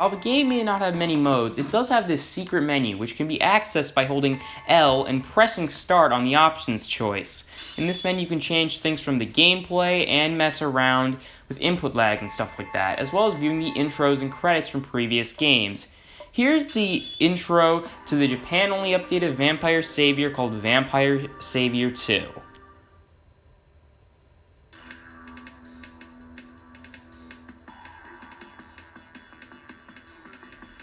While the game may not have many modes, it does have this secret menu, which can be accessed by holding L and pressing start on the options choice. In this menu you can change things from the gameplay and mess around with input lag and stuff like that, as well as viewing the intros and credits from previous games. Here's the intro to the Japan-only updated Vampire Savior called Vampire Savior 2.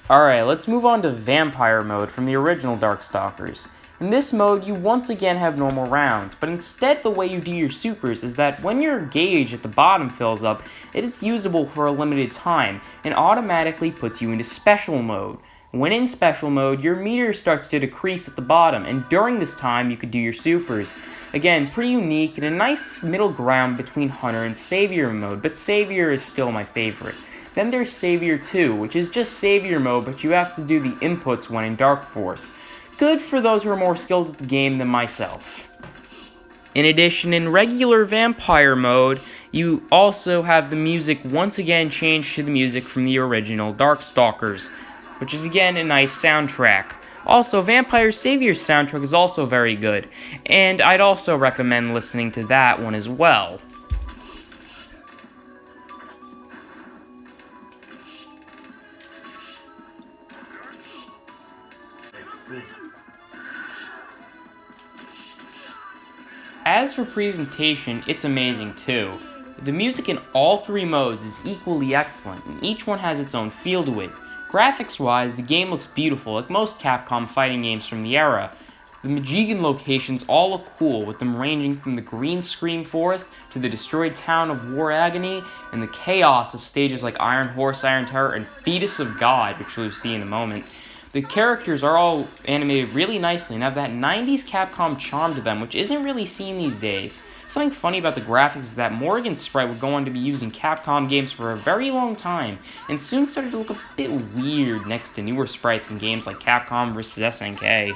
Alright, let's move on to Vampire mode from the original Darkstalkers. In this mode, you once again have normal rounds, but instead the way you do your supers is that when your gauge at the bottom fills up, it is usable for a limited time, and automatically puts you into special mode. When in special mode, your meter starts to decrease at the bottom, and during this time you could do your supers. Again, pretty unique and a nice middle ground between Hunter and Savior mode, but Savior is still my favorite. Then there's Savior 2, which is just Savior mode, but you have to do the inputs when in Dark Force. Good for those who are more skilled at the game than myself. In addition, in regular Vampire mode, you also have the music once again changed to the music from the original Darkstalkers, which is again a nice soundtrack. Also, Vampire Savior's soundtrack is also very good, and I'd also recommend listening to that one as well. As for presentation, it's amazing too. The music in all three modes is equally excellent, and each one has its own feel to it. Graphics-wise, the game looks beautiful, like most Capcom fighting games from the era. The Majigan locations all look cool, with them ranging from the green screen forest to the destroyed town of War Agony, and the chaos of stages like Iron Horse, Iron Terror, and Fetus of God, which we'll see in a moment. The characters are all animated really nicely and have that 90s Capcom charm to them, which isn't really seen these days. Something funny about the graphics is that Morgan's sprite would go on to be used in Capcom games for a very long time, and soon started to look a bit weird next to newer sprites in games like Capcom vs. SNK.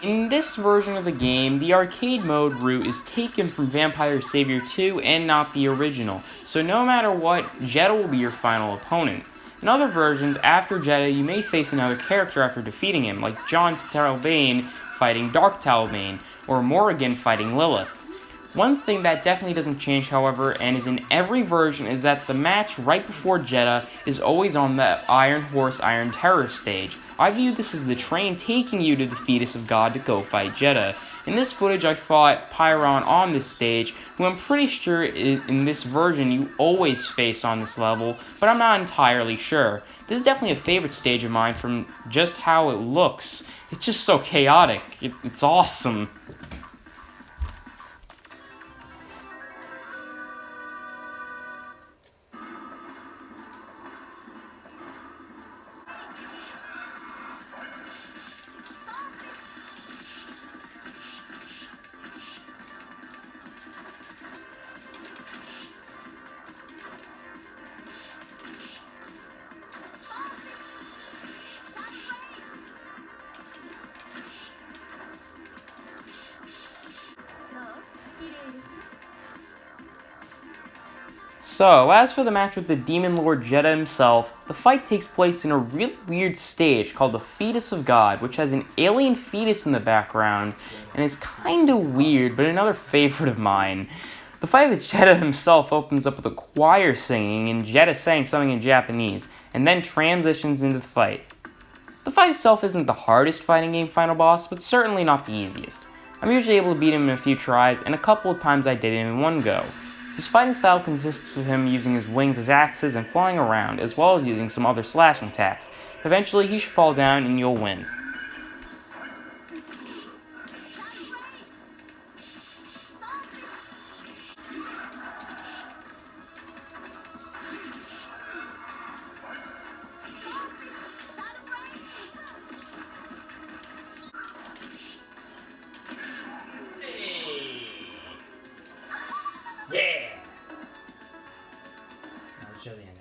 In this version of the game, the arcade mode route is taken from Vampire Savior 2 and not the original, so no matter what, Jedha will be your final opponent. In other versions, after Jedha, you may face another character after defeating him, like John Talbane fighting Dark Talbane, or Morrigan fighting Lilith. One thing that definitely doesn't change, however, and is in every version, is that the match right before Jedha is always on the Iron Horse, Iron Terror stage. I view this as the train taking you to the Fetus of God to go fight Jedha. In this footage, I fought Pyron on this stage, who I'm pretty sure in this version you always face on this level, but I'm not entirely sure. This is definitely a favorite stage of mine from just how it looks. It's just so chaotic. It's awesome. So, as for the match with the Demon Lord Jedha himself, the fight takes place in a really weird stage called the Fetus of God, which has an alien fetus in the background, and is kinda weird, but another favorite of mine. The fight with Jedha himself opens up with a choir singing, and Jedha saying something in Japanese, and then transitions into the fight. The fight itself isn't the hardest fighting game final boss, but certainly not the easiest. I'm usually able to beat him in a few tries, and a couple of times I did it in one go. His fighting style consists of him using his wings as axes and flying around, as well as using some other slashing attacks. Eventually, he should fall down and you'll win. Yeah! I'll show the ending.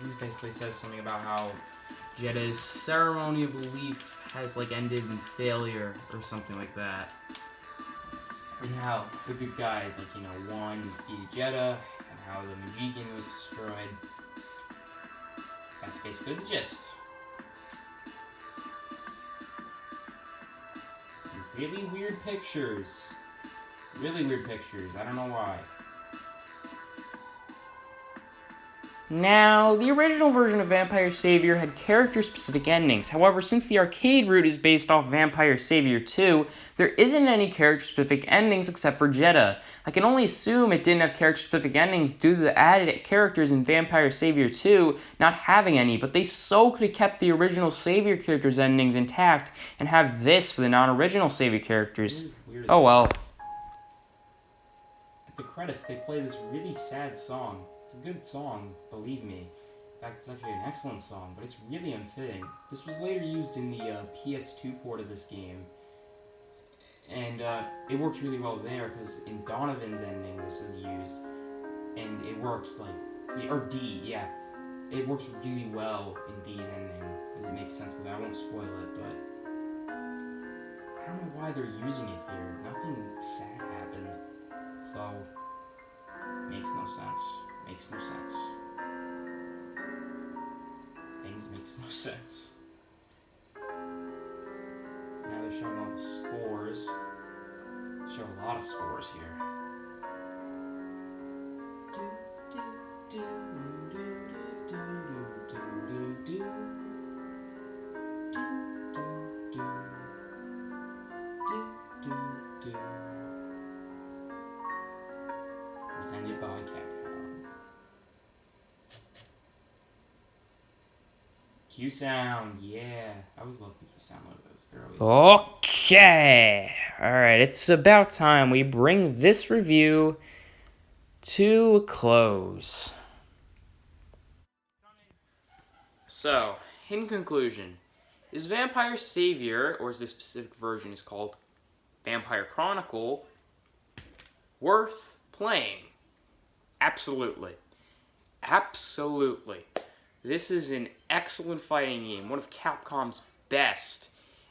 This basically says something about how Jedha's ceremony of belief has ended in failure or something like that. And how the good guys won, defeated Jedha, and how the Majigan was destroyed. Basically the gist. Really weird pictures. Really weird pictures. I don't know why. Now, the original version of Vampire Savior had character-specific endings. However, since the arcade route is based off Vampire Savior 2, there isn't any character-specific endings except for Jeddah. I can only assume it didn't have character-specific endings due to the added characters in Vampire Savior 2 not having any, but they so could have kept the original Savior characters' endings intact and have this for the non-original Savior characters. Oh well. At the credits, they play this really sad song. It's a good song, believe me. In fact, it's actually an excellent song, but it's really unfitting. This was later used in the PS2 port of this game, and it works really well there, because in Donovan's ending this is used, and it works like, or D, yeah. It works really well in D's ending, because it makes sense with that. I won't spoil it, but I don't know why they're using it here. Nothing sad happened, so makes no sense. Makes no sense. Things makes no sense. Now they're showing all the scores. Show a lot of scores here. Presented by Capcom. Q-Sound, yeah. I always love the Q-Sound logos. They're always okay. Alright, it's about time we bring this review to a close. So, in conclusion, is Vampire Savior, or as this specific version is called, Vampire Chronicle, worth playing? Absolutely. Absolutely. This is an excellent fighting game, one of Capcom's best.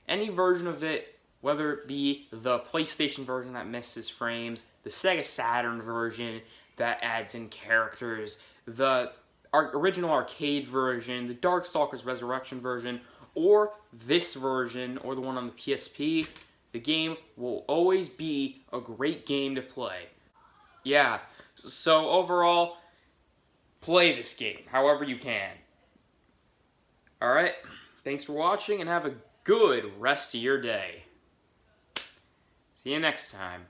Any version of it, whether it be the PlayStation version that misses frames, the Sega Saturn version that adds in characters, the original arcade version, the Darkstalkers Resurrection version, or this version, or the one on the PSP, the game will always be a great game to play. Yeah, so overall, play this game however you can. Alright, thanks for watching and have a good rest of your day. See you next time.